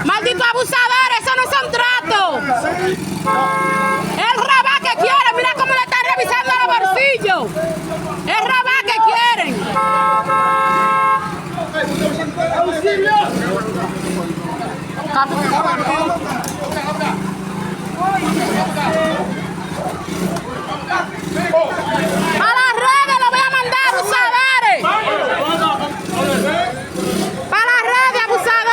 ¡Malditos abusadores! ¡Eso no son tratos! ¡El rabá que quieren! ¡Mira cómo le están revisando los bolsillos! ¡El rabá que quieren! ¡A las redes lo voy a mandar, abusadores! ¡Para las redes, abusadores!